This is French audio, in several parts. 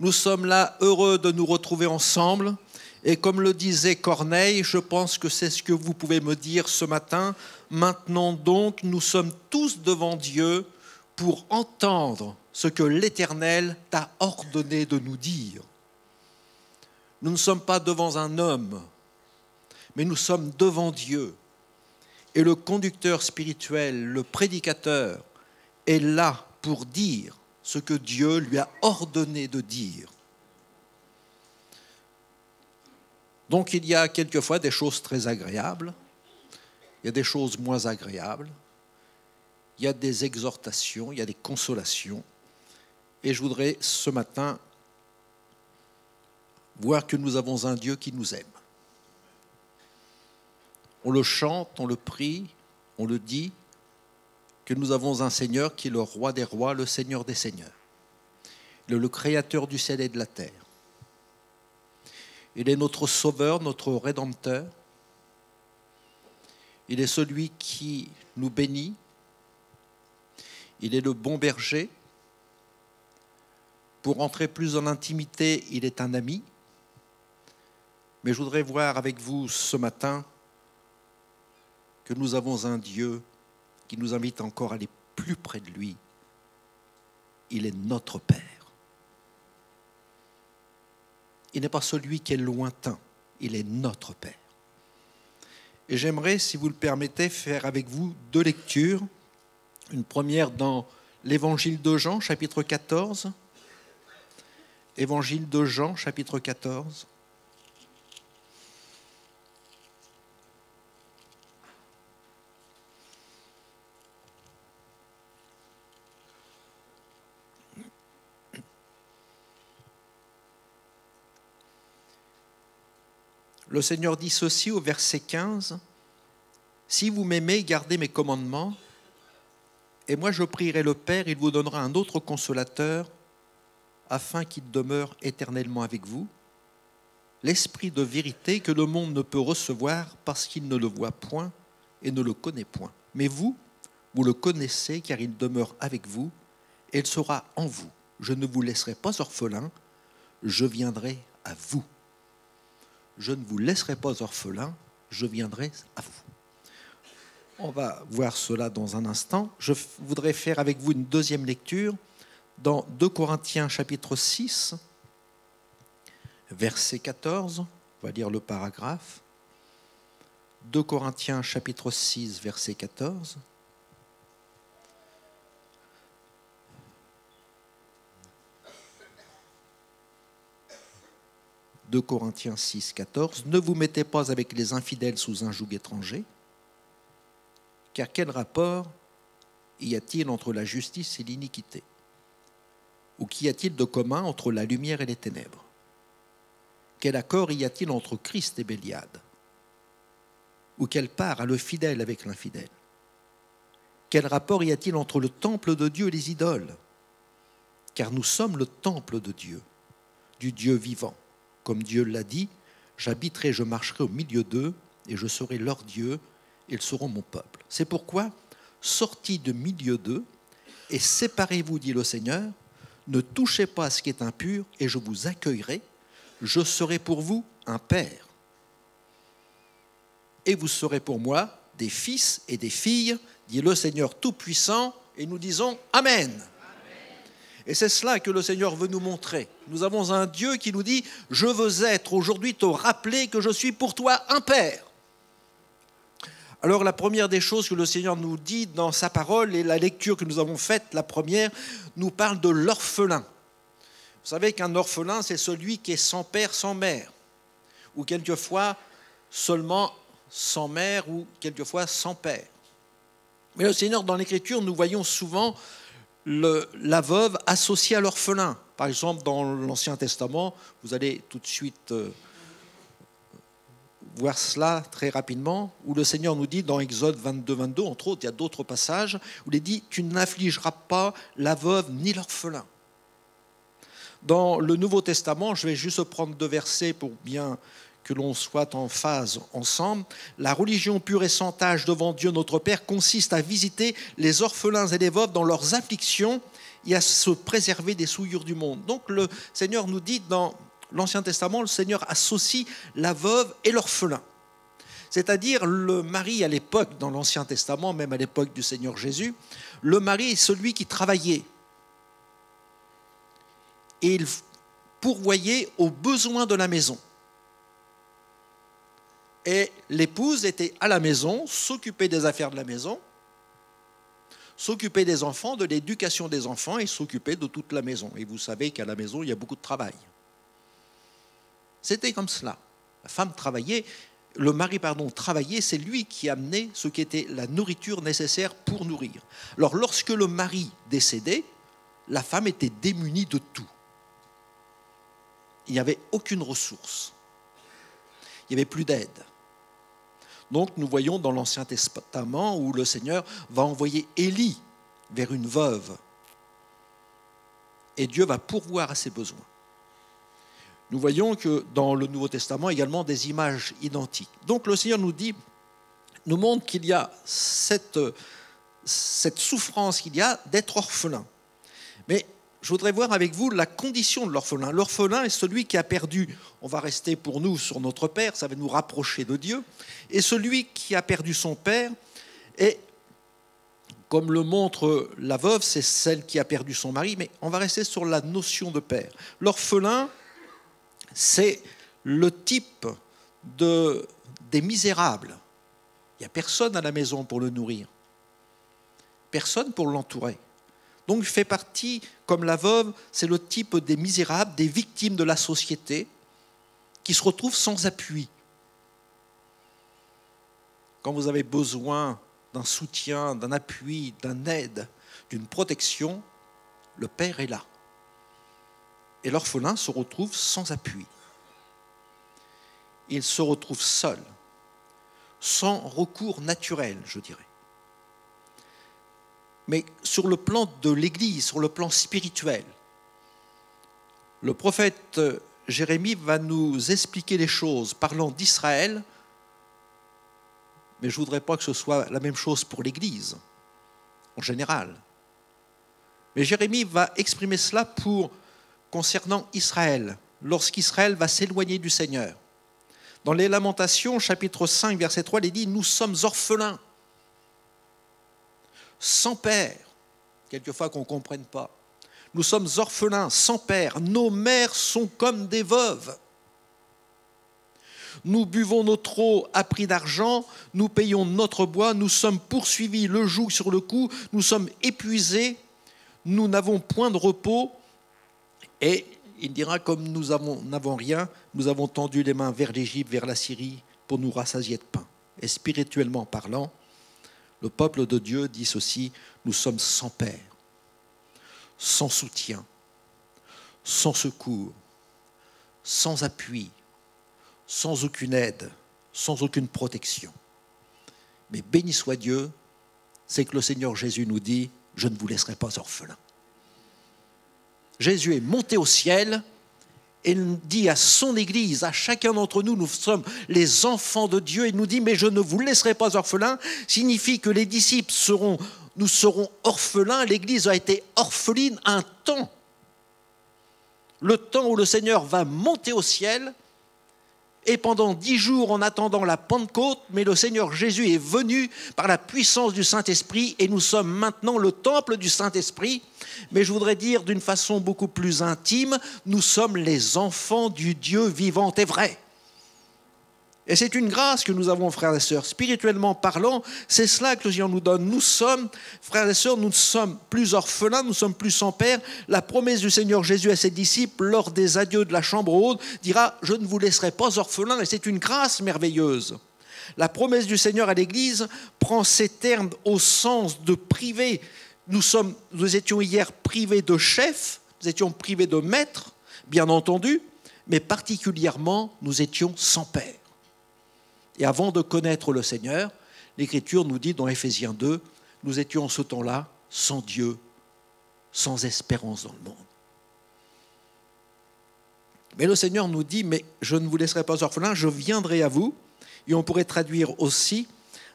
Nous sommes là heureux de nous retrouver ensemble. Et comme le disait Corneille, je pense que c'est ce que vous pouvez me dire ce matin. Maintenant donc, nous sommes tous devant Dieu pour entendre ce que l'Éternel t'a ordonné de nous dire. Nous ne sommes pas devant un homme, mais nous sommes devant Dieu. Et le conducteur spirituel, le prédicateur, est là pour dire ce que Dieu lui a ordonné de dire. Donc il y a quelquefois des choses très agréables, il y a des choses moins agréables, il y a des exhortations, il y a des consolations. Et je voudrais ce matin voir que nous avons un Dieu qui nous aime. On le chante, on le prie, on le dit, que nous avons un Seigneur qui est le roi des rois, le Seigneur des seigneurs. Il est le créateur du ciel et de la terre. Il est notre sauveur, notre rédempteur. Il est celui qui nous bénit. Il est le bon berger. Pour entrer plus en intimité, il est un ami. Mais je voudrais voir avec vous ce matin que nous avons un Dieu qui nous invite encore à aller plus près de lui. Il est notre Père. Il n'est pas celui qui est lointain, il est notre Père. Et j'aimerais, si vous le permettez, faire avec vous deux lectures. Une première dans l'Évangile de Jean, chapitre 14. Évangile de Jean, chapitre 14. Le Seigneur dit ceci au verset 15, « Si vous m'aimez, gardez mes commandements, et moi je prierai le Père, il vous donnera un autre consolateur, afin qu'il demeure éternellement avec vous, l'Esprit de vérité que le monde ne peut recevoir parce qu'il ne le voit point et ne le connaît point. Mais vous, vous le connaissez car il demeure avec vous et il sera en vous. Je ne vous laisserai pas orphelin, je viendrai à vous. Je ne vous laisserai pas orphelin, je viendrai à vous. » On va voir cela dans un instant. Je voudrais faire avec vous une deuxième lecture dans 2 Corinthiens chapitre 6, verset 14. On va lire le paragraphe. 2 Corinthiens chapitre 6, verset 14. « 2 Corinthiens 6, 14. Ne vous mettez pas avec les infidèles sous un joug étranger, car quel rapport y a-t-il entre la justice et l'iniquité? Ou qu'y a-t-il de commun entre la lumière et les ténèbres? Quel accord y a-t-il entre Christ et Béliade? Ou quelle part a le fidèle avec l'infidèle? Quel rapport y a-t-il entre le temple de Dieu et les idoles? Car nous sommes le temple de Dieu, du Dieu vivant. Comme Dieu l'a dit, j'habiterai, je marcherai au milieu d'eux, et je serai leur Dieu, et ils seront mon peuple. C'est pourquoi, sortis de milieu d'eux, et séparez-vous, dit le Seigneur, ne touchez pas à ce qui est impur, et je vous accueillerai, je serai pour vous un père. Et vous serez pour moi des fils et des filles, dit le Seigneur Tout-Puissant, et nous disons Amen. Et c'est cela que le Seigneur veut nous montrer. Nous avons un Dieu qui nous dit « Je veux être aujourd'hui te rappeler que je suis pour toi un Père ». Alors la première des choses que le Seigneur nous dit dans sa parole, et la lecture que nous avons faite, la première, nous parle de l'orphelin. Vous savez qu'un orphelin, c'est celui qui est sans père, sans mère, ou quelquefois seulement sans mère, ou quelquefois sans père. Mais le Seigneur, dans l'Écriture, nous voyons souvent la veuve associée à l'orphelin. Par exemple, dans l'Ancien Testament, vous allez tout de suite voir cela très rapidement, où le Seigneur nous dit dans Exode 22, 22, entre autres, il y a d'autres passages, où il est dit « Tu n'affligeras pas la veuve ni l'orphelin ». Dans le Nouveau Testament, je vais juste prendre 2 versets pour bien que l'on soit en phase ensemble. La religion pure et sans tache devant Dieu notre Père consiste à visiter les orphelins et les veuves dans leurs afflictions et à se préserver des souillures du monde. Donc le Seigneur nous dit dans l'Ancien Testament, le Seigneur associe la veuve et l'orphelin. C'est-à-dire le mari à l'époque, dans l'Ancien Testament, même à l'époque du Seigneur Jésus, le mari est celui qui travaillait. Et il pourvoyait aux besoins de la maison. Et l'épouse était à la maison, s'occupait des affaires de la maison, s'occupait des enfants, de l'éducation des enfants et s'occupait de toute la maison. Et vous savez qu'à la maison, il y a beaucoup de travail. C'était comme cela. La femme travaillait, le mari, travaillait, c'est lui qui amenait ce qui était la nourriture nécessaire pour nourrir. Alors, lorsque le mari décédait, la femme était démunie de tout. Il n'y avait aucune ressource. Il n'y avait plus d'aide. Donc nous voyons dans l'Ancien Testament où le Seigneur va envoyer Élie vers une veuve et Dieu va pourvoir à ses besoins. Nous voyons que dans le Nouveau Testament également des images identiques. Donc le Seigneur nous montre qu'il y a cette souffrance qu'il y a d'être orphelin. Mais je voudrais voir avec vous la condition de l'orphelin. L'orphelin est celui qui a perdu, on va rester pour nous sur notre père, ça va nous rapprocher de Dieu, et celui qui a perdu son père, et comme le montre la veuve, c'est celle qui a perdu son mari, mais on va rester sur la notion de père. L'orphelin, c'est le type des misérables Il n'y a personne à la maison pour le nourrir. Personne pour l'entourer. Donc il fait partie, comme la veuve, c'est le type des misérables, des victimes de la société, qui se retrouvent sans appui. Quand vous avez besoin d'un soutien, d'un appui, d'une aide, d'une protection, le Père est là. Et l'orphelin se retrouve sans appui. Il se retrouve seul, sans recours naturel, je dirais. Mais sur le plan de l'Église, sur le plan spirituel, le prophète Jérémie va nous expliquer les choses, parlant d'Israël, mais je ne voudrais pas que ce soit la même chose pour l'Église, en général. Mais Jérémie va exprimer cela concernant Israël, lorsqu'Israël va s'éloigner du Seigneur. Dans les Lamentations, chapitre 5, verset 3, il est dit « Nous sommes orphelins, sans père ». Quelquefois qu'on ne comprenne pas. Nous sommes orphelins, sans père. Nos mères sont comme des veuves. Nous buvons notre eau à prix d'argent, nous payons notre bois, nous sommes poursuivis le joug sur le cou, nous sommes épuisés, nous n'avons point de repos. Et il dira, comme nous n'avons rien, nous avons tendu les mains vers l'Égypte, vers la Syrie, pour nous rassasier de pain. Et spirituellement parlant, le peuple de Dieu dit ceci, nous sommes sans père, sans soutien, sans secours, sans appui, sans aucune aide, sans aucune protection. Mais béni soit Dieu, c'est que le Seigneur Jésus nous dit, je ne vous laisserai pas orphelins. Jésus est monté au ciel et il dit à son Église, à chacun d'entre nous, nous sommes les enfants de Dieu, il nous dit, mais je ne vous laisserai pas orphelins, signifie que les disciples nous serons orphelins, l'Église a été orpheline un temps. Le temps où le Seigneur va monter au ciel, et pendant 10 jours en attendant la Pentecôte, mais le Seigneur Jésus est venu par la puissance du Saint-Esprit et nous sommes maintenant le temple du Saint-Esprit. Mais je voudrais dire d'une façon beaucoup plus intime, nous sommes les enfants du Dieu vivant et vrai. Et c'est une grâce que nous avons, frères et sœurs. Spirituellement parlant, c'est cela que le Seigneur nous donne. Nous sommes, frères et sœurs, nous ne sommes plus orphelins, nous ne sommes plus sans père. La promesse du Seigneur Jésus à ses disciples, lors des adieux de la chambre haute, dira « Je ne vous laisserai pas orphelins » et c'est une grâce merveilleuse. La promesse du Seigneur à l'Église prend ces termes au sens de privé. Nous étions hier privés de chef, nous étions privés de maître, bien entendu, mais particulièrement, nous étions sans père. Et avant de connaître le Seigneur, l'Écriture nous dit dans Éphésiens 2, nous étions en ce temps-là sans Dieu, sans espérance dans le monde. Mais le Seigneur nous dit, mais je ne vous laisserai pas orphelins, je viendrai à vous. Et on pourrait traduire aussi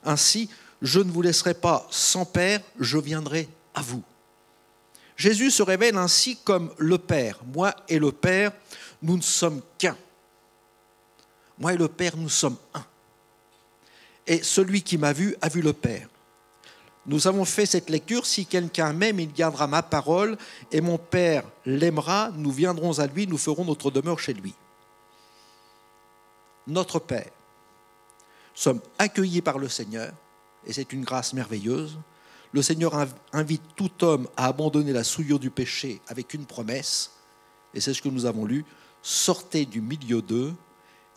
ainsi, je ne vous laisserai pas sans père, je viendrai à vous. Jésus se révèle ainsi comme le Père. Moi et le Père, nous ne sommes qu'un. Moi et le Père, nous sommes un. Et celui qui m'a vu a vu le Père. Nous avons fait cette lecture, si quelqu'un m'aime, il gardera ma parole, et mon Père l'aimera, nous viendrons à lui, nous ferons notre demeure chez lui. Notre Père, nous sommes accueillis par le Seigneur, et c'est une grâce merveilleuse. Le Seigneur invite tout homme à abandonner la souillure du péché avec une promesse, et c'est ce que nous avons lu, sortez du milieu d'eux,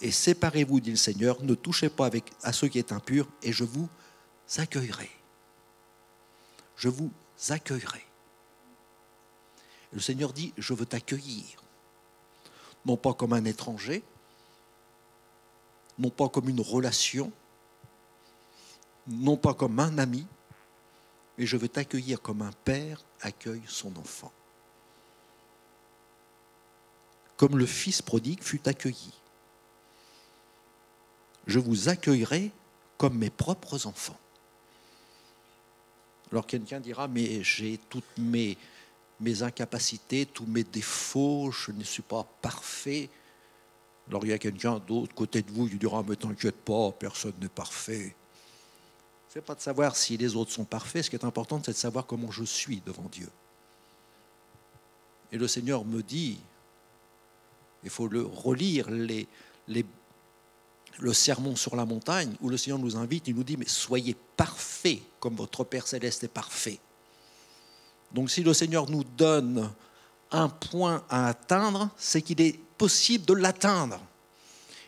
et séparez-vous, dit le Seigneur, ne touchez pas à ce qui est impur, et je vous accueillerai. Je vous accueillerai. Et le Seigneur dit, je veux t'accueillir. Non pas comme un étranger, non pas comme une relation, non pas comme un ami, mais je veux t'accueillir comme un père accueille son enfant. Comme le fils prodigue fut accueilli. Je vous accueillerai comme mes propres enfants. Alors quelqu'un dira, mais j'ai toutes mes incapacités, tous mes défauts, je ne suis pas parfait. Alors il y a quelqu'un d'autre côté de vous qui dira, mais t'inquiète pas, personne n'est parfait. Ce n'est pas de savoir si les autres sont parfaits, ce qui est important, c'est de savoir comment je suis devant Dieu. Et le Seigneur me dit, il faut le relire, les le sermon sur la montagne, où le Seigneur nous invite, il nous dit, mais soyez parfaits comme votre Père Céleste est parfait. Donc si le Seigneur nous donne un point à atteindre, c'est qu'il est possible de l'atteindre.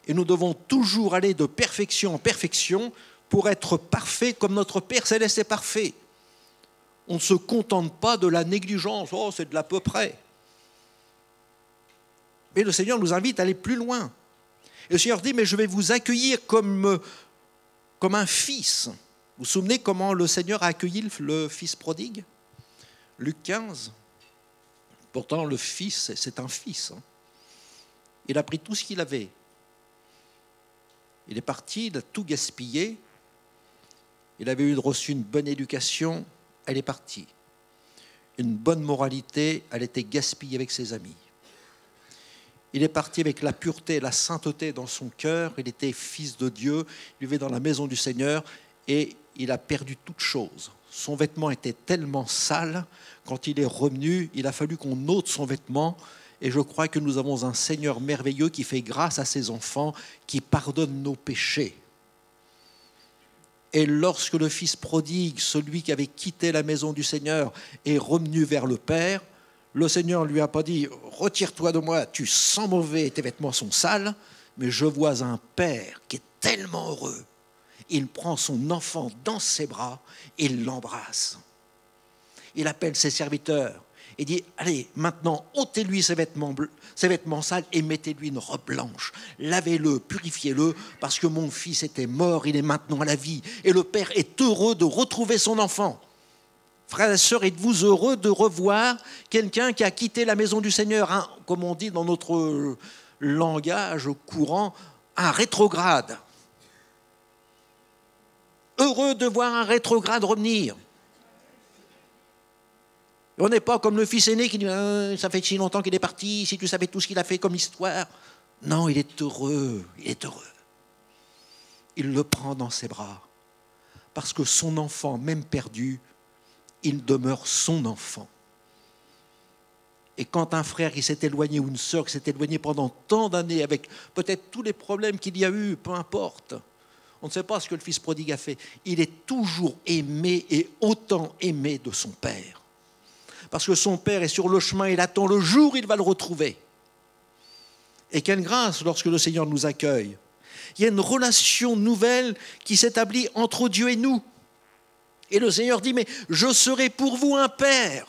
Et nous devons toujours aller de perfection en perfection pour être parfaits comme notre Père Céleste est parfait. On ne se contente pas de la négligence, oh c'est de l'à peu près. Mais le Seigneur nous invite à aller plus loin. Et le Seigneur dit, mais je vais vous accueillir comme un fils. Vous vous souvenez comment le Seigneur a accueilli le fils prodigue ? Luc 15. Pourtant, le fils, c'est un fils. Il a pris tout ce qu'il avait. Il est parti, il a tout gaspillé. Il avait reçu une bonne éducation, elle est partie. Une bonne moralité, elle était gaspillée avec ses amis. Il est parti avec la pureté et la sainteté dans son cœur. Il était fils de Dieu, il vivait dans la maison du Seigneur et il a perdu toute chose. Son vêtement était tellement sale, quand il est revenu, il a fallu qu'on ôte son vêtement. Et je crois que nous avons un Seigneur merveilleux qui fait grâce à ses enfants, qui pardonne nos péchés. Et lorsque le fils prodigue, celui qui avait quitté la maison du Seigneur, est revenu vers le Père, le Seigneur ne lui a pas dit « Retire-toi de moi, tu sens mauvais, tes vêtements sont sales », mais je vois un père qui est tellement heureux. Il prend son enfant dans ses bras et il l'embrasse. Il appelle ses serviteurs et dit « Allez, maintenant, ôtez-lui ses vêtements sales et mettez-lui une robe blanche. Lavez-le, purifiez-le, parce que mon fils était mort, il est maintenant à la vie. » Et le père est heureux de retrouver son enfant. Frères et sœurs, êtes-vous heureux de revoir quelqu'un qui a quitté la maison du Seigneur, comme on dit dans notre langage courant, un rétrograde. Heureux de voir un rétrograde revenir. On n'est pas comme le fils aîné qui dit « ça fait si longtemps qu'il est parti, si tu savais tout ce qu'il a fait comme histoire. » Non, il est heureux, il est heureux. Il le prend dans ses bras, parce que son enfant, même perdu, il demeure son enfant. Et quand un frère qui s'est éloigné ou une sœur qui s'est éloignée pendant tant d'années avec peut-être tous les problèmes qu'il y a eu, peu importe, on ne sait pas ce que le fils prodigue a fait, il est toujours aimé et autant aimé de son père. Parce que son père est sur le chemin, il attend le jour où il va le retrouver. Et quelle grâce lorsque le Seigneur nous accueille. Il y a une relation nouvelle qui s'établit entre Dieu et nous. Et le Seigneur dit, mais je serai pour vous un père.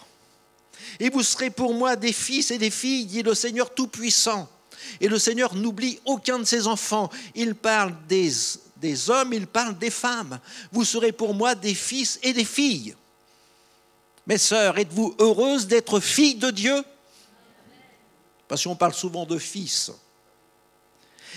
Et vous serez pour moi des fils et des filles, dit le Seigneur Tout-Puissant. Et le Seigneur n'oublie aucun de ses enfants. Il parle des hommes, il parle des femmes. Vous serez pour moi des fils et des filles. Mes sœurs, êtes-vous heureuses d'être filles de Dieu ? Parce qu'on parle souvent de fils.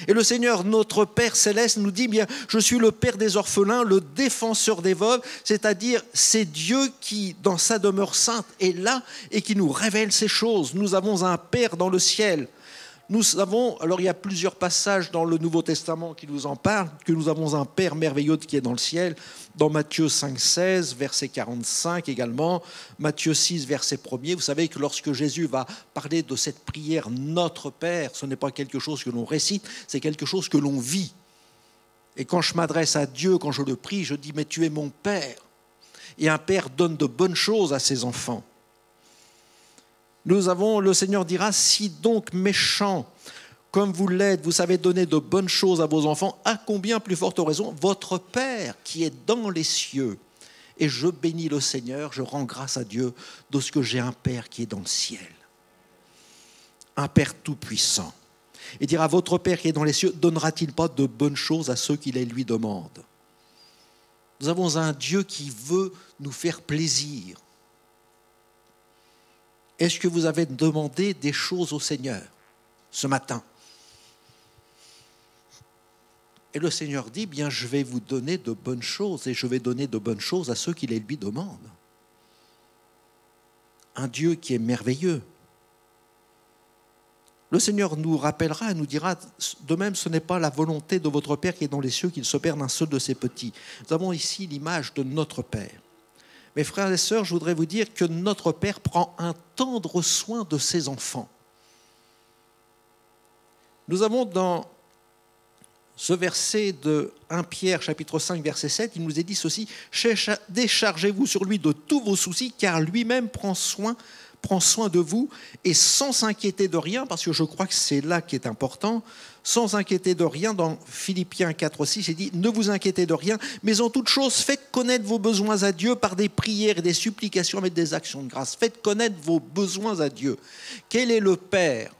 Et le Seigneur, notre Père Céleste, nous dit, bien, je suis le Père des orphelins, le défenseur des veuves, c'est-à-dire c'est Dieu qui, dans sa demeure sainte, est là et qui nous révèle ces choses. Nous avons un Père dans le ciel. Nous avons, alors il y a plusieurs passages dans le Nouveau Testament qui nous en parlent, que nous avons un Père merveilleux qui est dans le ciel, dans Matthieu 5, 16, verset 45 également, Matthieu 6, verset 1er. Vous savez que lorsque Jésus va parler de cette prière « Notre Père », ce n'est pas quelque chose que l'on récite, c'est quelque chose que l'on vit. Et quand je m'adresse à Dieu, quand je le prie, je dis « Mais tu es mon Père ». Et un Père donne de bonnes choses à ses enfants. Le Seigneur dira, si donc méchants, comme vous l'êtes, vous savez donner de bonnes choses à vos enfants, à combien plus forte raison, votre Père qui est dans les cieux. Et je bénis le Seigneur, je rends grâce à Dieu de ce que j'ai un Père qui est dans le ciel. Un Père tout-puissant. Et dira, votre Père qui est dans les cieux, donnera-t-il pas de bonnes choses à ceux qui les lui demandent ? Nous avons un Dieu qui veut nous faire plaisir. Est-ce que vous avez demandé des choses au Seigneur ce matin ? Et le Seigneur dit, bien, je vais vous donner de bonnes choses et je vais donner de bonnes choses à ceux qui les lui demandent. Un Dieu qui est merveilleux. Le Seigneur nous rappellera et nous dira, de même, ce n'est pas la volonté de votre Père qui est dans les cieux qu'il se perde un seul de ses petits. Nous avons ici l'image de notre Père. Mes frères et sœurs, je voudrais vous dire que notre Père prend un tendre soin de ses enfants. Nous avons dans Ce verset de 1 Pierre, chapitre 5, verset 7, il nous est dit ceci, « Déchargez-vous sur lui de tous vos soucis, car lui-même prend soin de vous, et sans s'inquiéter de rien, parce que je crois que c'est là qui est important, sans inquiéter de rien, dans Philippiens 4, 6, il dit, ne vous inquiétez de rien, mais en toute chose, faites connaître vos besoins à Dieu par des prières et des supplications avec des actions de grâce. Faites connaître vos besoins à Dieu. Quel est le Père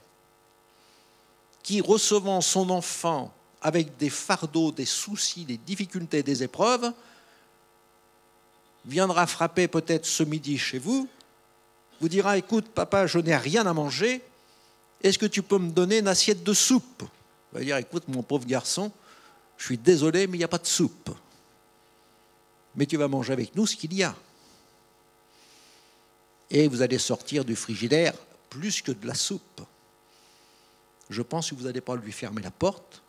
qui, recevant son enfant avec des fardeaux, des soucis, des difficultés, des épreuves, viendra frapper peut-être ce midi chez vous, vous dira, écoute, papa, je n'ai rien à manger, est-ce que tu peux me donner une assiette de soupe? Vous allez dire, écoute, mon pauvre garçon, je suis désolé, mais il n'y a pas de soupe. Mais tu vas manger avec nous ce qu'il y a. Et vous allez sortir du frigidaire plus que de la soupe. Je pense que vous n'allez pas lui fermer la porte,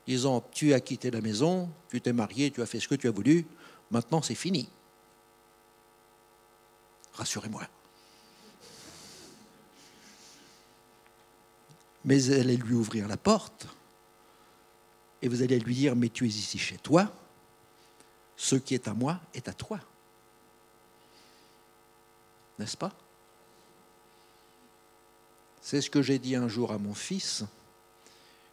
disant, tu as quitté la maison, tu t'es marié, tu as fait ce que tu as voulu, maintenant c'est fini. Rassurez-moi. Mais vous allez lui ouvrir la porte et vous allez lui dire, mais tu es ici chez toi, ce qui est à moi est à toi. N'est-ce pas? C'est ce que j'ai dit un jour à mon fils.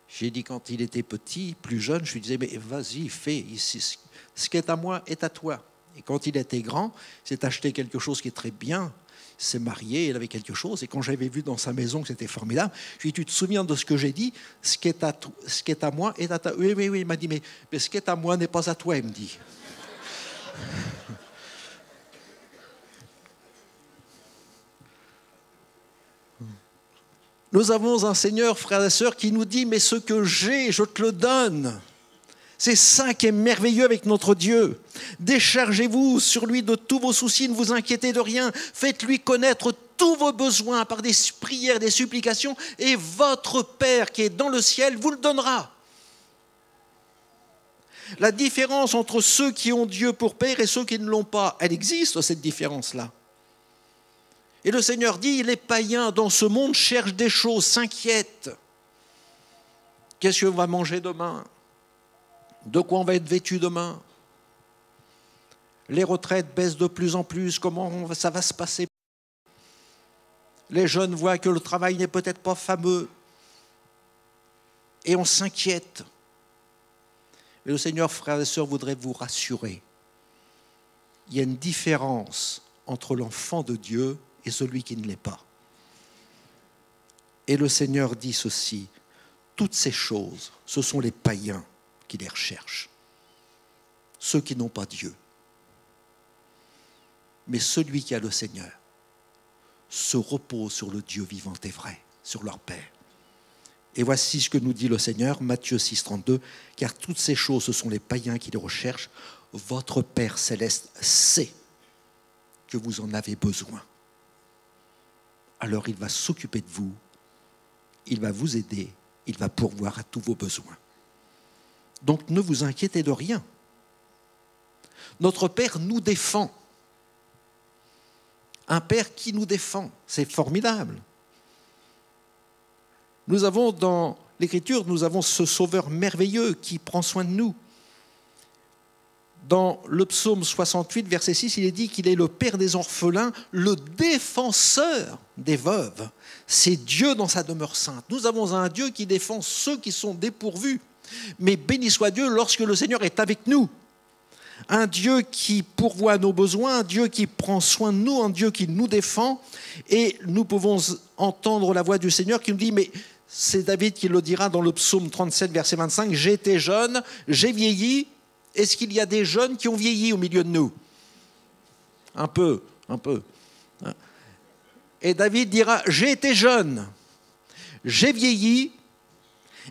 J'ai dit quand il était petit, plus jeune, je lui disais, mais vas-y, fais ici, ce qui est à moi est à toi. Et quand il était grand, il s'est acheté quelque chose qui est très bien, il s'est marié, il avait quelque chose, et quand j'avais vu dans sa maison que c'était formidable, je lui ai dit, tu te souviens de ce que j'ai dit, ce qui est à moi est à toi. Oui, il m'a dit, mais ce qui est à moi n'est pas à toi, il me dit. Nous avons un Seigneur, frères et sœurs, qui nous dit, mais ce que j'ai, je te le donne. C'est ça qui est merveilleux avec notre Dieu. Déchargez-vous sur lui de tous vos soucis, ne vous inquiétez de rien. Faites-lui connaître tous vos besoins par des prières, des supplications, et votre Père qui est dans le ciel vous le donnera. La différence entre ceux qui ont Dieu pour Père et ceux qui ne l'ont pas, elle existe, cette différence-là. Et le Seigneur dit, les païens dans ce monde cherchent des choses, s'inquiètent. Qu'est-ce qu'on va manger demain ? De quoi on va être vêtu demain? Les retraites baissent de plus en plus. Comment ça va se passer? Les jeunes voient que le travail n'est peut-être pas fameux. Et on s'inquiète. Et le Seigneur, frères et sœurs, voudrait vous rassurer. Il y a une différence entre l'enfant de Dieu et celui qui ne l'est pas. Et le Seigneur dit ceci, toutes ces choses, ce sont les païens qui les recherchent, ceux qui n'ont pas Dieu. Mais celui qui a le Seigneur se repose sur le Dieu vivant et vrai, sur leur Père. Et voici ce que nous dit le Seigneur, Matthieu 6, 32, « Car toutes ces choses, ce sont les païens qui les recherchent. Votre Père céleste sait que vous en avez besoin. Alors il va s'occuper de vous, il va vous aider, il va pourvoir à tous vos besoins. » Donc ne vous inquiétez de rien. Notre Père nous défend. Un Père qui nous défend, c'est formidable. Nous avons dans l'Écriture, nous avons ce Sauveur merveilleux qui prend soin de nous. Dans le psaume 68, verset 6, il est dit qu'il est le Père des orphelins, le défenseur des veuves. C'est Dieu dans sa demeure sainte. Nous avons un Dieu qui défend ceux qui sont dépourvus. Mais béni soit Dieu lorsque le Seigneur est avec nous. Un Dieu qui pourvoit à nos besoins, un Dieu qui prend soin de nous, un Dieu qui nous défend. Et nous pouvons entendre la voix du Seigneur qui nous dit, mais c'est David qui le dira dans le psaume 37, verset 25, « J'ai été jeune, j'ai vieilli. » Est-ce qu'il y a des jeunes qui ont vieilli au milieu de nous? Un peu. Et David dira, « J'ai été jeune, j'ai vieilli,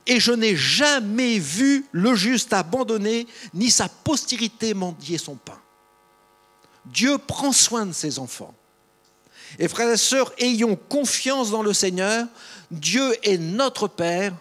et je n'ai jamais vu le juste abandonné, ni sa postérité mendier son pain. » Dieu prend soin de ses enfants. Et frères et sœurs, ayons confiance dans le Seigneur. Dieu est notre Père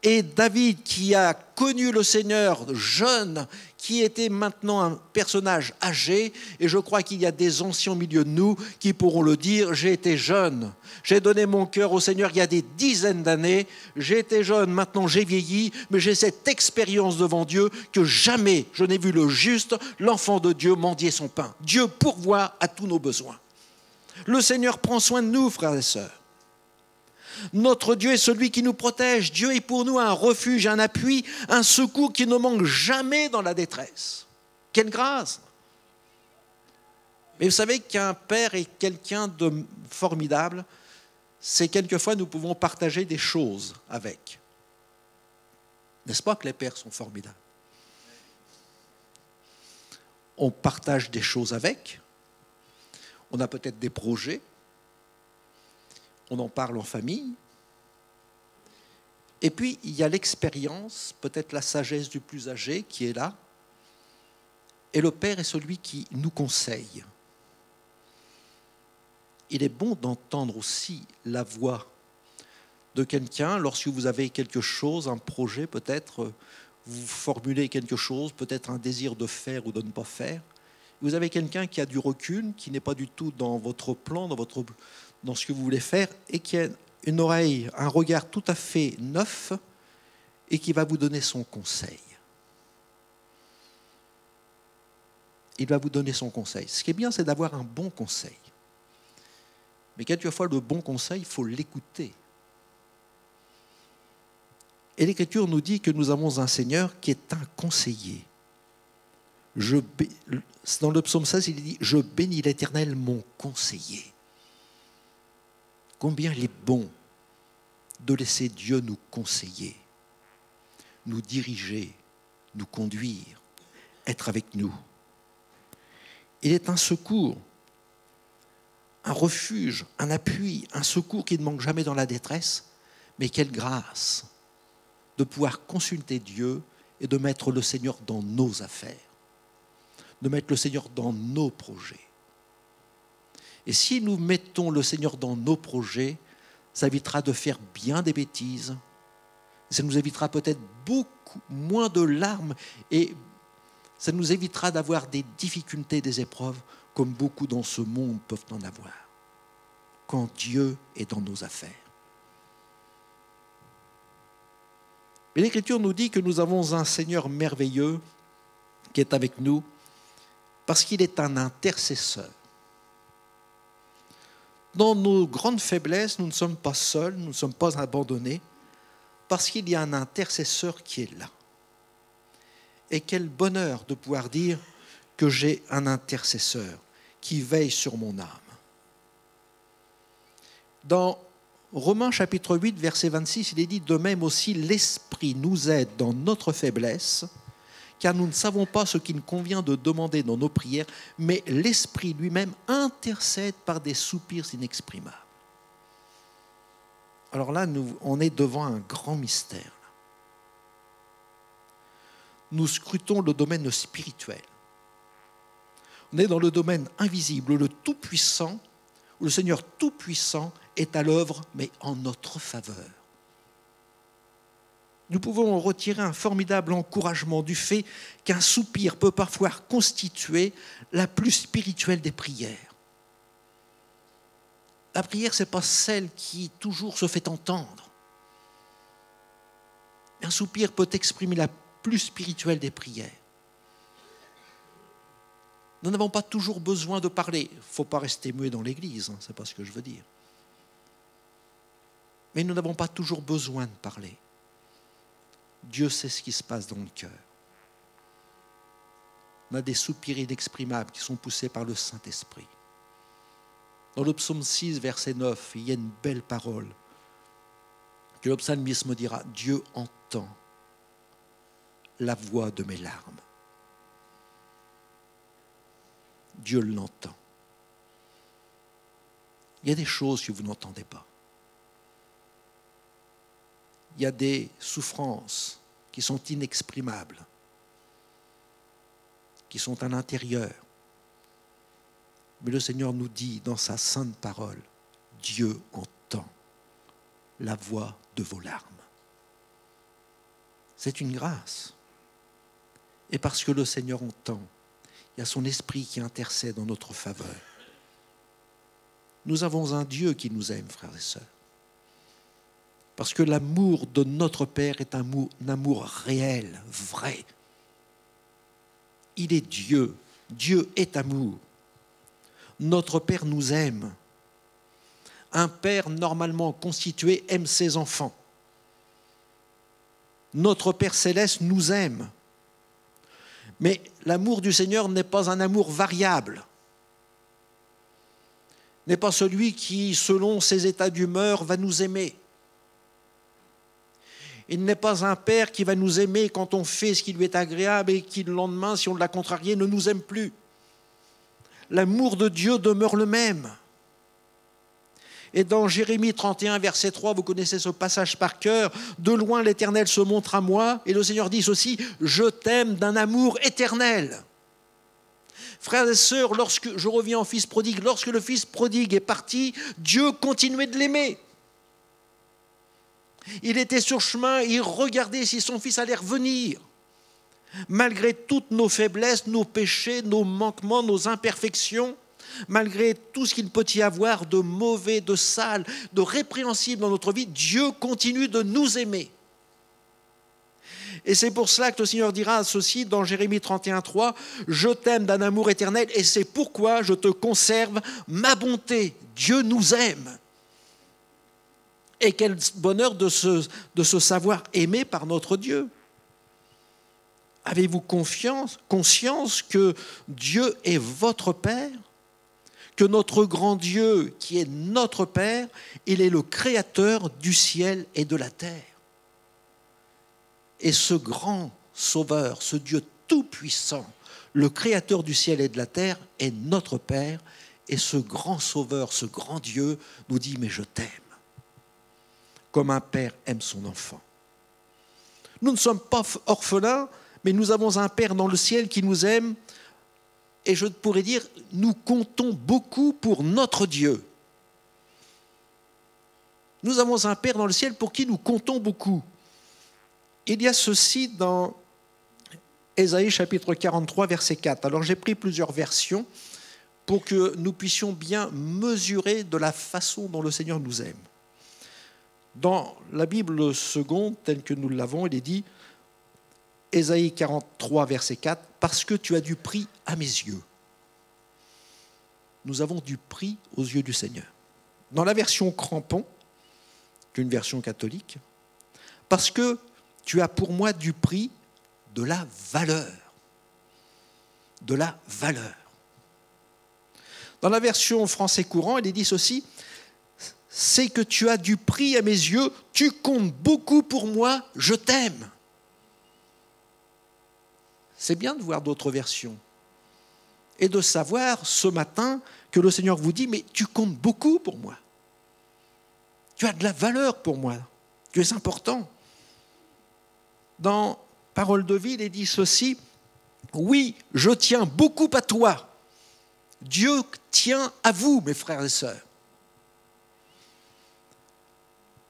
Et David, qui a connu le Seigneur jeune, qui était maintenant un personnage âgé, et je crois qu'il y a des anciens au milieu de nous qui pourront le dire, j'ai été jeune, j'ai donné mon cœur au Seigneur il y a des dizaines d'années, j'ai été jeune, maintenant j'ai vieilli, mais j'ai cette expérience devant Dieu que jamais je n'ai vu le juste, l'enfant de Dieu, mendier son pain. Dieu pourvoit à tous nos besoins. Le Seigneur prend soin de nous, frères et sœurs. Notre Dieu est celui qui nous protège. Dieu est pour nous un refuge, un appui, un secours qui ne manque jamais dans la détresse. Quelle grâce! Mais vous savez qu'un père est quelqu'un de formidable. C'est quelquefois nous pouvons partager des choses avec. N'est-ce pas que les pères sont formidables? On partage des choses avec. On a peut-être des projets. On en parle en famille. Et puis, il y a l'expérience, peut-être la sagesse du plus âgé qui est là. Et le père est celui qui nous conseille. Il est bon d'entendre aussi la voix de quelqu'un lorsque vous avez quelque chose, un projet peut-être, vous formulez quelque chose, peut-être un désir de faire ou de ne pas faire. Vous avez quelqu'un qui a du recul, qui n'est pas du tout dans votre plan, dans ce que vous voulez faire, et qui a une oreille, un regard tout à fait neuf, et qui va vous donner son conseil. Il va vous donner son conseil. Ce qui est bien, c'est d'avoir un bon conseil. Mais quelquefois, le bon conseil, il faut l'écouter. Et l'Écriture nous dit que nous avons un Seigneur qui est un conseiller. Dans le psaume 16, il dit « Je bénis l'Éternel, mon conseiller ». Combien il est bon de laisser Dieu nous conseiller, nous diriger, nous conduire, être avec nous. Il est un secours, un refuge, un appui, un secours qui ne manque jamais dans la détresse, mais quelle grâce de pouvoir consulter Dieu et de mettre le Seigneur dans nos affaires, de mettre le Seigneur dans nos projets. Et si nous mettons le Seigneur dans nos projets, ça évitera de faire bien des bêtises, ça nous évitera peut-être beaucoup moins de larmes et ça nous évitera d'avoir des difficultés, des épreuves, comme beaucoup dans ce monde peuvent en avoir, quand Dieu est dans nos affaires. Et l'Écriture nous dit que nous avons un Seigneur merveilleux qui est avec nous parce qu'il est un intercesseur. Dans nos grandes faiblesses, nous ne sommes pas seuls, nous ne sommes pas abandonnés, parce qu'il y a un intercesseur qui est là. Et quel bonheur de pouvoir dire que j'ai un intercesseur qui veille sur mon âme. Dans Romains chapitre 8, verset 26, il est dit « De même aussi, l'Esprit nous aide dans notre faiblesse, car nous ne savons pas ce qu'il convient de demander dans nos prières, mais l'Esprit lui-même intercède par des soupirs inexprimables. » Alors là, on est devant un grand mystère. Nous scrutons le domaine spirituel. On est dans le domaine invisible, le Tout-Puissant, où le Seigneur Tout-Puissant est à l'œuvre, mais en notre faveur. Nous pouvons retirer un formidable encouragement du fait qu'un soupir peut parfois constituer la plus spirituelle des prières. La prière, ce n'est pas celle qui toujours se fait entendre. Un soupir peut exprimer la plus spirituelle des prières. Nous n'avons pas toujours besoin de parler. Il ne faut pas rester muet dans l'église, ce n'est pas ce que je veux dire. Mais nous n'avons pas toujours besoin de parler. Dieu sait ce qui se passe dans le cœur. On a des soupirs inexprimables qui sont poussés par le Saint-Esprit. Dans le psaume 6, verset 9, il y a une belle parole que le psalmiste me dira « Dieu entend la voix de mes larmes. » Dieu l'entend. Il y a des choses que vous n'entendez pas. Il y a des souffrances qui sont inexprimables, qui sont à l'intérieur. Mais le Seigneur nous dit dans sa sainte parole, Dieu entend la voix de vos larmes. C'est une grâce. Et parce que le Seigneur entend, il y a son esprit qui intercède en notre faveur. Nous avons un Dieu qui nous aime, frères et sœurs. Parce que l'amour de notre Père est un amour réel, vrai. Il est Dieu. Dieu est amour. Notre Père nous aime. Un père normalement constitué aime ses enfants. Notre Père céleste nous aime. Mais l'amour du Seigneur n'est pas un amour variable. N'est pas celui qui, selon ses états d'humeur, va nous aimer. Il n'est pas un père qui va nous aimer quand on fait ce qui lui est agréable et qui, le lendemain, si on l'a contrarié, ne nous aime plus. L'amour de Dieu demeure le même. Et dans Jérémie 31, verset 3, vous connaissez ce passage par cœur, « De loin l'Éternel se montre à moi, et le Seigneur dit ceci, je t'aime d'un amour éternel. » Frères et sœurs, lorsque je reviens au Fils prodigue, lorsque le Fils prodigue est parti, Dieu continuait de l'aimer. Il était sur chemin, il regardait si son Fils allait revenir. Malgré toutes nos faiblesses, nos péchés, nos manquements, nos imperfections, malgré tout ce qu'il peut y avoir de mauvais, de sale, de répréhensible dans notre vie, Dieu continue de nous aimer. Et c'est pour cela que le Seigneur dira ceci dans Jérémie 31, 3, « Je t'aime d'un amour éternel et c'est pourquoi je te conserve ma bonté. » Dieu nous aime. Et quel bonheur de se savoir aimé par notre Dieu. Avez-vous conscience que Dieu est votre Père? Que notre grand Dieu, qui est notre Père, il est le créateur du ciel et de la terre. Et ce grand Sauveur, ce Dieu tout-puissant, le créateur du ciel et de la terre, est notre Père. Et ce grand Sauveur, ce grand Dieu nous dit « Mais je t'aime » comme un père aime son enfant. Nous ne sommes pas orphelins, mais nous avons un Père dans le ciel qui nous aime. Et je pourrais dire, nous comptons beaucoup pour notre Dieu. Nous avons un Père dans le ciel pour qui nous comptons beaucoup. Il y a ceci dans Ésaïe chapitre 43, verset 4. Alors j'ai pris plusieurs versions pour que nous puissions bien mesurer de la façon dont le Seigneur nous aime. Dans la Bible seconde, telle que nous l'avons, il est dit, Ésaïe 43, verset 4, « Parce que tu as du prix à mes yeux. » Nous avons du prix aux yeux du Seigneur. Dans la version Crampon, qui est une version catholique, « Parce que tu as pour moi du prix, de la valeur. » De la valeur. Dans la version français courant, il est dit ceci, « C'est que tu as du prix à mes yeux, tu comptes beaucoup pour moi, je t'aime. » C'est bien de voir d'autres versions et de savoir ce matin que le Seigneur vous dit « Mais tu comptes beaucoup pour moi. Tu as de la valeur pour moi. Tu es important. » Dans Parole de vie, il est dit ceci « Oui, je tiens beaucoup à toi. Dieu tient à vous, mes frères et sœurs. »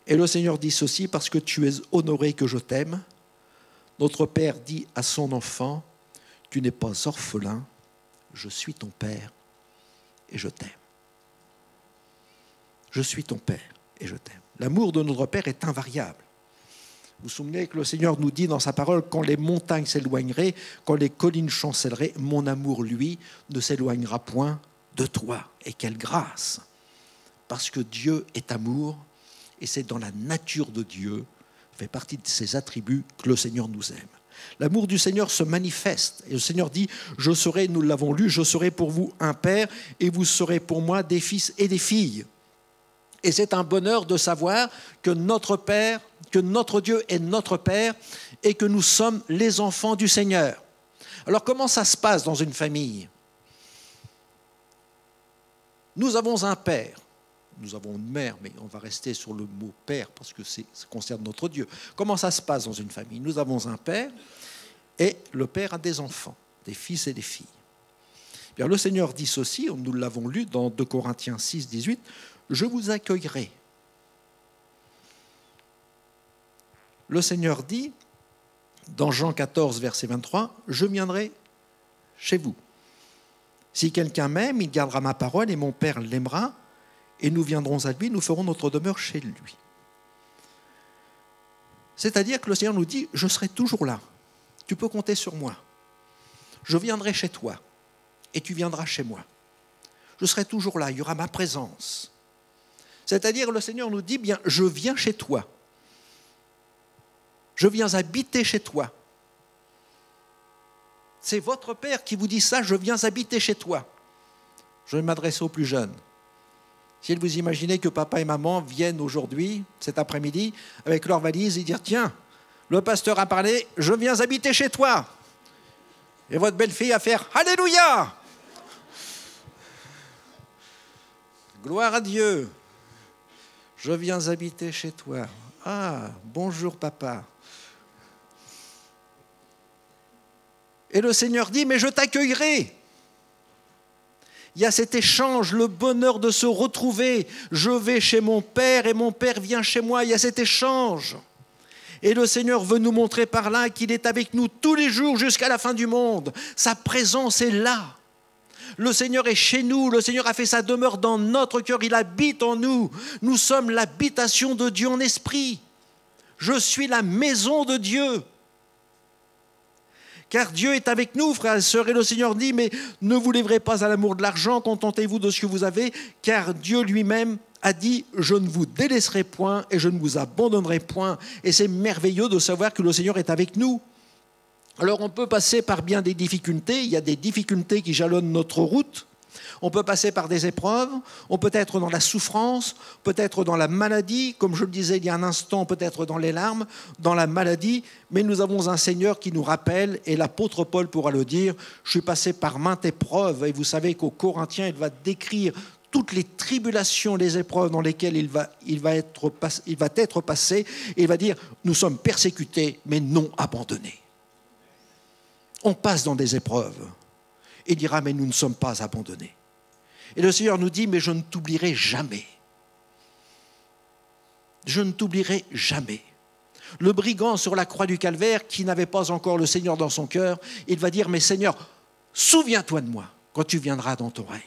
Et le Seigneur dit ceci « Parce que tu es honoré que je t'aime. » Notre Père dit à son enfant, « Tu n'es pas orphelin, je suis ton Père et je t'aime. » Je suis ton Père et je t'aime. L'amour de notre Père est invariable. Vous vous souvenez que le Seigneur nous dit dans sa parole, « Quand les montagnes s'éloigneraient, quand les collines chancelleraient, mon amour, lui, ne s'éloignera point de toi. » Et quelle grâce! Parce que Dieu est amour et c'est dans la nature de Dieu, fait partie de ses attributs que le Seigneur nous aime. L'amour du Seigneur se manifeste. Et le Seigneur dit, je serai, nous l'avons lu, je serai pour vous un père et vous serez pour moi des fils et des filles. Et c'est un bonheur de savoir que notre Père, que notre Dieu est notre Père et que nous sommes les enfants du Seigneur. Alors comment ça se passe dans une famille? Nous avons un père. Nous avons une mère, mais on va rester sur le mot « père » parce que ça concerne notre Dieu. Comment ça se passe dans une famille? Nous avons un père et le père a des enfants, des fils et des filles. Bien, le Seigneur dit ceci, nous l'avons lu dans 2 Corinthiens 6, 18, « Je vous accueillerai. » Le Seigneur dit dans Jean 14, verset 23, « Je viendrai chez vous. Si quelqu'un m'aime, il gardera ma parole et mon Père l'aimera, et nous viendrons à lui, nous ferons notre demeure chez lui. » C'est-à-dire que le Seigneur nous dit, je serai toujours là. Tu peux compter sur moi. Je viendrai chez toi et tu viendras chez moi. Je serai toujours là, il y aura ma présence. C'est-à-dire le Seigneur nous dit, bien, je viens chez toi. Je viens habiter chez toi. C'est votre Père qui vous dit ça, je viens habiter chez toi. Je vais m'adresser aux plus jeunes. Si vous imaginez que papa et maman viennent aujourd'hui, cet après-midi, avec leur valise et dire, tiens, le pasteur a parlé, je viens habiter chez toi. Et votre belle-fille à faire, alléluia! Gloire à Dieu. Je viens habiter chez toi. Ah, bonjour papa. Et le Seigneur dit, mais je t'accueillerai. Il y a cet échange, le bonheur de se retrouver. Je vais chez mon Père et mon Père vient chez moi. Il y a cet échange. Et le Seigneur veut nous montrer par là qu'il est avec nous tous les jours jusqu'à la fin du monde. Sa présence est là. Le Seigneur est chez nous. Le Seigneur a fait sa demeure dans notre cœur. Il habite en nous. Nous sommes l'habitation de Dieu en esprit. Je suis la maison de Dieu. Car Dieu est avec nous, frères et sœurs, et le Seigneur dit, mais ne vous livrez pas à l'amour de l'argent, contentez-vous de ce que vous avez, car Dieu lui-même a dit, je ne vous délaisserai point et je ne vous abandonnerai point. Et c'est merveilleux de savoir que le Seigneur est avec nous. Alors on peut passer par bien des difficultés, il y a des difficultés qui jalonnent notre route. On peut passer par des épreuves, on peut être dans la souffrance, peut-être dans la maladie, comme je le disais il y a un instant, peut-être dans les larmes, dans la maladie, mais nous avons un Seigneur qui nous rappelle, et l'apôtre Paul pourra le dire, je suis passé par maintes épreuves, et vous savez qu'aux Corinthiens, il va décrire toutes les tribulations, les épreuves dans lesquelles il va être passé, et il va dire, nous sommes persécutés, mais non abandonnés. On passe dans des épreuves. Il dira, mais nous ne sommes pas abandonnés. Et le Seigneur nous dit, mais je ne t'oublierai jamais. Je ne t'oublierai jamais. Le brigand sur la croix du Calvaire, qui n'avait pas encore le Seigneur dans son cœur, il va dire, mais Seigneur, souviens-toi de moi quand tu viendras dans ton règne.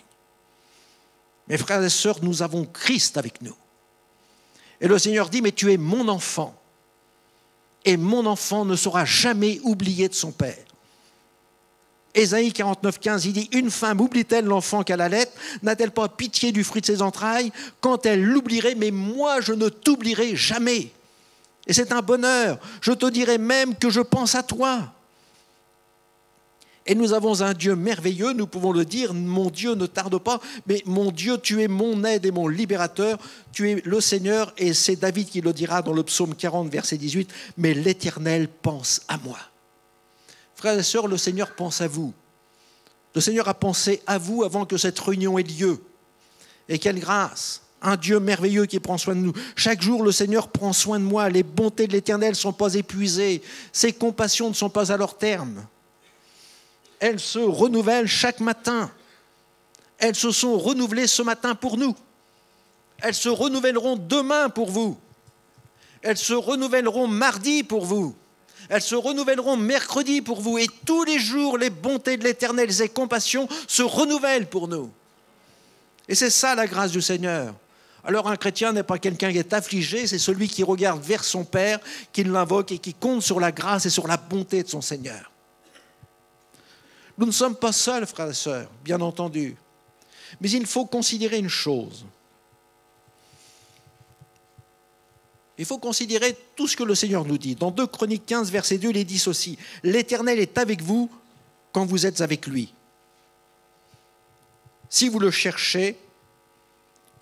Mes frères et sœurs, nous avons Christ avec nous. Et le Seigneur dit, mais tu es mon enfant. Et mon enfant ne sera jamais oublié de son Père. Ésaïe 49, 15, il dit, une femme oublie-t-elle l'enfant qu'elle allait? N'a-t-elle pas pitié du fruit de ses entrailles? Quand elle l'oublierait, mais moi je ne t'oublierai jamais. Et c'est un bonheur. Je te dirai même que je pense à toi. Et nous avons un Dieu merveilleux, nous pouvons le dire, mon Dieu ne tarde pas, mais mon Dieu, tu es mon aide et mon libérateur, tu es le Seigneur, et c'est David qui le dira dans le psaume 40, verset 18, mais l'Éternel pense à moi. Frères et sœurs, le Seigneur pense à vous. Le Seigneur a pensé à vous avant que cette réunion ait lieu. Et quelle grâce! Un Dieu merveilleux qui prend soin de nous. Chaque jour, le Seigneur prend soin de moi. Les bontés de l'Éternel ne sont pas épuisées. Ses compassions ne sont pas à leur terme. Elles se renouvellent chaque matin. Elles se sont renouvelées ce matin pour nous. Elles se renouvelleront demain pour vous. Elles se renouvelleront mardi pour vous. Elles se renouvelleront mercredi pour vous. Et tous les jours, les bontés de l'Éternel et ses compassions se renouvellent pour nous. Et c'est ça la grâce du Seigneur. Alors un chrétien n'est pas quelqu'un qui est affligé, c'est celui qui regarde vers son Père, qui l'invoque et qui compte sur la grâce et sur la bonté de son Seigneur. Nous ne sommes pas seuls, frères et sœurs, bien entendu. Mais il faut considérer une chose. Il faut considérer tout ce que le Seigneur nous dit. Dans 2 Chroniques 15, verset 2, il est dit ceci. « L'Éternel est avec vous quand vous êtes avec lui. Si vous le cherchez,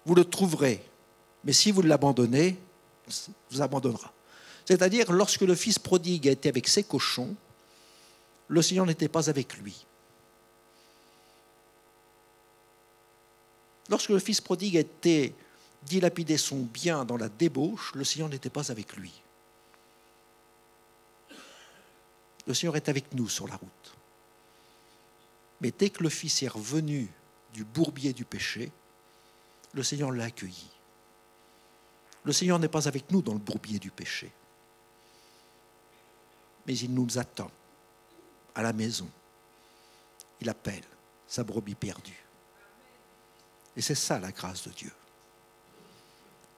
vous le trouverez. Mais si vous l'abandonnez, il vous abandonnera. » C'est-à-dire, lorsque le fils prodigue a été avec ses cochons, le Seigneur n'était pas avec lui. Lorsque le fils prodigue a été dilapider son bien dans la débauche, le Seigneur n'était pas avec lui. Le Seigneur est avec nous sur la route. Mais dès que le Fils est revenu du bourbier du péché, le Seigneur l'a accueilli. Le Seigneur n'est pas avec nous dans le bourbier du péché. mais il nous attend à la maison. Il appelle sa brebis perdue. Et c'est ça la grâce de Dieu.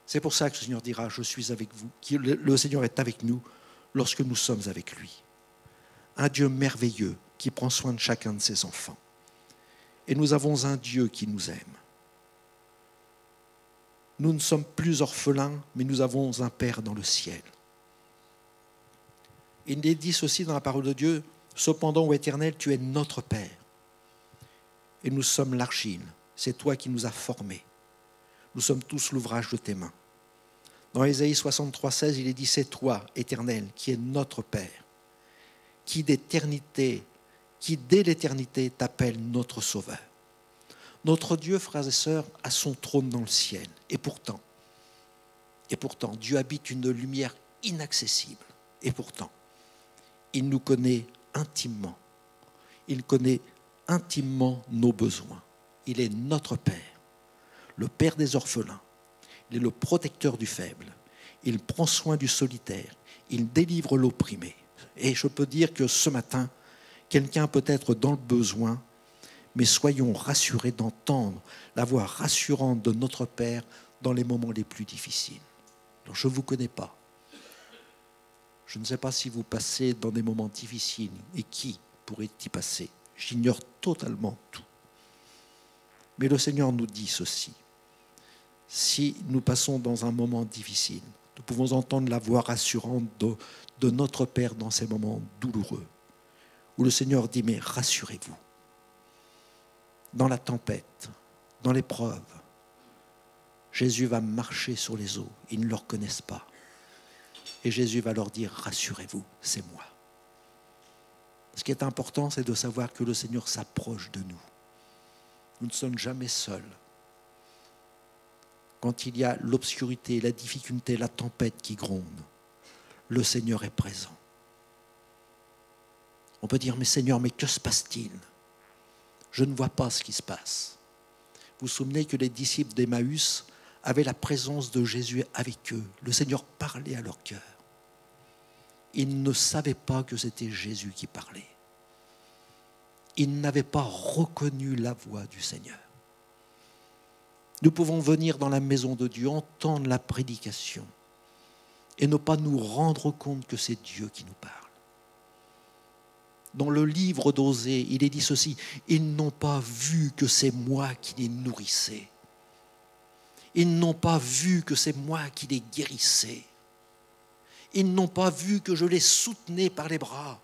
C'est pour ça que le Seigneur dira, je suis avec vous, le Seigneur est avec nous lorsque nous sommes avec lui. Un Dieu merveilleux qui prend soin de chacun de ses enfants. Et nous avons un Dieu qui nous aime. Nous ne sommes plus orphelins, mais nous avons un Père dans le ciel. Il est dit ceci dans la parole de Dieu, cependant, ô Éternel, tu es notre Père. Et nous sommes l'argile, c'est toi qui nous as formés. Nous sommes tous l'ouvrage de tes mains. Dans Ésaïe 63, 16, il est dit, c'est toi, Éternel, qui es notre Père, qui dès l'éternité t'appelle notre Sauveur. Notre Dieu, frères et sœurs, a son trône dans le ciel. Et pourtant, Dieu habite une lumière inaccessible. Et pourtant, il nous connaît intimement. Il connaît intimement nos besoins. Il est notre Père, le Père des orphelins. Il est le protecteur du faible. Il prend soin du solitaire. Il délivre l'opprimé. Et je peux dire que ce matin, quelqu'un peut être dans le besoin, mais soyons rassurés d'entendre la voix rassurante de notre Père dans les moments les plus difficiles. Alors, je ne vous connais pas. Je ne sais pas si vous passez dans des moments difficiles et qui pourrait y passer. J'ignore totalement tout. Mais le Seigneur nous dit ceci. Si nous passons dans un moment difficile, nous pouvons entendre la voix rassurante de notre Père dans ces moments douloureux, où le Seigneur dit, mais rassurez-vous. Dans la tempête, dans l'épreuve, Jésus va marcher sur les eaux. Ils ne le reconnaissent pas. Et Jésus va leur dire, rassurez-vous, c'est moi. Ce qui est important, c'est de savoir que le Seigneur s'approche de nous. Nous ne sommes jamais seuls. Quand il y a l'obscurité, la difficulté, la tempête qui gronde, le Seigneur est présent. On peut dire, mais Seigneur, mais que se passe-t-il ? Je ne vois pas ce qui se passe. Vous vous souvenez que les disciples d'Emmaüs avaient la présence de Jésus avec eux. Le Seigneur parlait à leur cœur. Ils ne savaient pas que c'était Jésus qui parlait. Ils n'avaient pas reconnu la voix du Seigneur. Nous pouvons venir dans la maison de Dieu, entendre la prédication et ne pas nous rendre compte que c'est Dieu qui nous parle. Dans le livre d'Osée, il est dit ceci, « Ils n'ont pas vu que c'est moi qui les nourrissais. Ils n'ont pas vu que c'est moi qui les guérissais. Ils n'ont pas vu que je les soutenais par les bras. »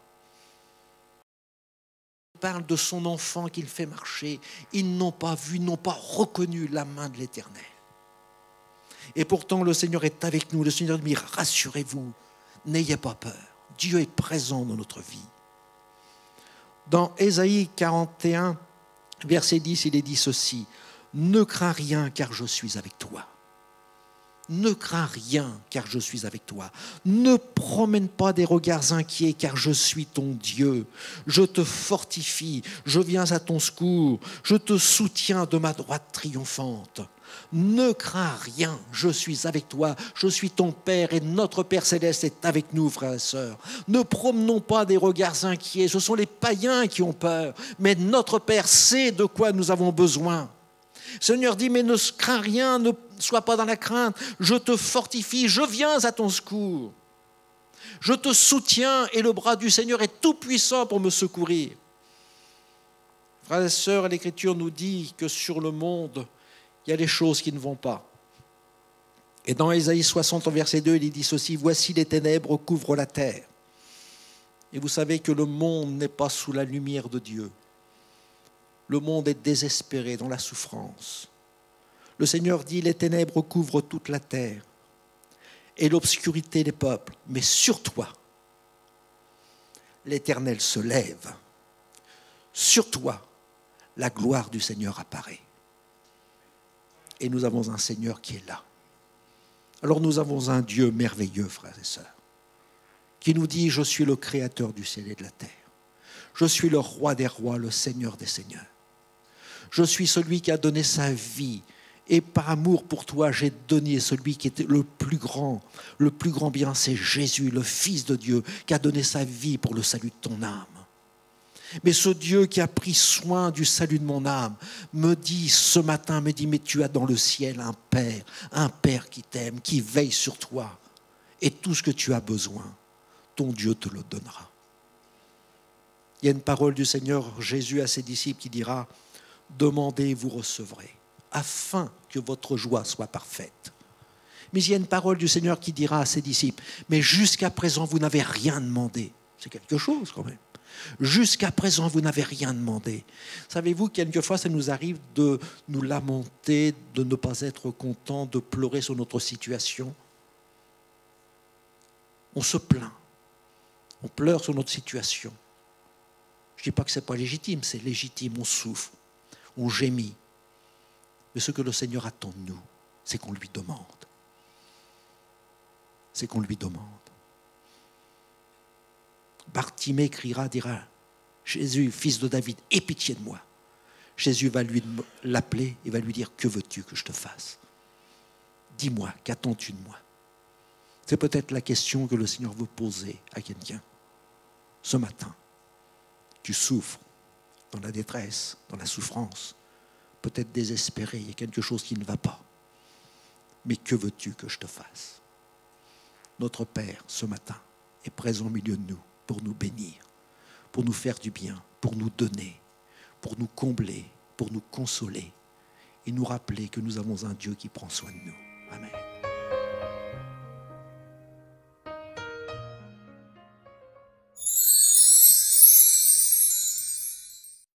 Il parle de son enfant qu'il fait marcher. Ils n'ont pas vu, n'ont pas reconnu la main de l'Éternel. Et pourtant, le Seigneur est avec nous. Le Seigneur dit, rassurez-vous, n'ayez pas peur. Dieu est présent dans notre vie. Dans Ésaïe 41, verset 10, il est dit ceci, « Ne crains rien, car je suis avec toi. » Ne crains rien, car je suis avec toi. Ne promène pas des regards inquiets, car je suis ton Dieu. Je te fortifie, je viens à ton secours, je te soutiens de ma droite triomphante. Ne crains rien, je suis avec toi, je suis ton Père et notre Père céleste est avec nous, frères et sœurs. Ne promenons pas des regards inquiets, ce sont les païens qui ont peur, mais notre Père sait de quoi nous avons besoin. Le Seigneur dit, mais ne crains rien, ne sois pas dans la crainte, je te fortifie, je viens à ton secours. Je te soutiens et le bras du Seigneur est tout puissant pour me secourir. Frères et sœurs, l'Écriture nous dit que sur le monde, il y a des choses qui ne vont pas. Et dans Ésaïe 60, verset 2, il dit ceci, « Voici les ténèbres couvrent la terre. » Et vous savez que le monde n'est pas sous la lumière de Dieu. Le monde est désespéré dans la souffrance. Le Seigneur dit, les ténèbres couvrent toute la terre et l'obscurité des peuples. Mais sur toi, l'Éternel se lève. Sur toi, la gloire du Seigneur apparaît. Et nous avons un Seigneur qui est là. Alors nous avons un Dieu merveilleux, frères et sœurs, qui nous dit, je suis le Créateur du ciel et de la terre. Je suis le Roi des rois, le Seigneur des seigneurs. Je suis celui qui a donné sa vie Et par amour pour toi, j'ai donné celui qui était le plus grand bien, c'est Jésus, le Fils de Dieu, qui a donné sa vie pour le salut de ton âme. Mais ce Dieu qui a pris soin du salut de mon âme me dit ce matin, mais tu as dans le ciel un Père qui t'aime, qui veille sur toi. Et tout ce que tu as besoin, ton Dieu te le donnera. Il y a une parole du Seigneur Jésus à ses disciples qui dira « Demandez et vous recevrez, afin que votre joie soit parfaite. » Mais il y a une parole du Seigneur qui dira à ses disciples « Mais jusqu'à présent, vous n'avez rien demandé. » C'est quelque chose quand même. Jusqu'à présent, vous n'avez rien demandé. Savez-vous, quelquefois, ça nous arrive de nous lamenter, de ne pas être content, de pleurer sur notre situation. On se plaint. On pleure sur notre situation. Je ne dis pas que ce n'est pas légitime, c'est légitime, on souffre, on gémit. Mais ce que le Seigneur attend de nous, c'est qu'on lui demande. C'est qu'on lui demande. Bartimée criera, dira, Jésus, fils de David, aie pitié de moi. Jésus va l'appeler et va lui dire, que veux-tu que je te fasse? Dis-moi, qu'attends-tu de moi? C'est peut-être la question que le Seigneur veut poser à quelqu'un. Ce matin, tu souffres dans la détresse, dans la souffrance, peut-être désespéré, il y a quelque chose qui ne va pas. Mais que veux-tu que je te fasse? Notre Père, ce matin, est présent au milieu de nous pour nous bénir, pour nous faire du bien, pour nous donner, pour nous combler, pour nous consoler et nous rappeler que nous avons un Dieu qui prend soin de nous. Amen.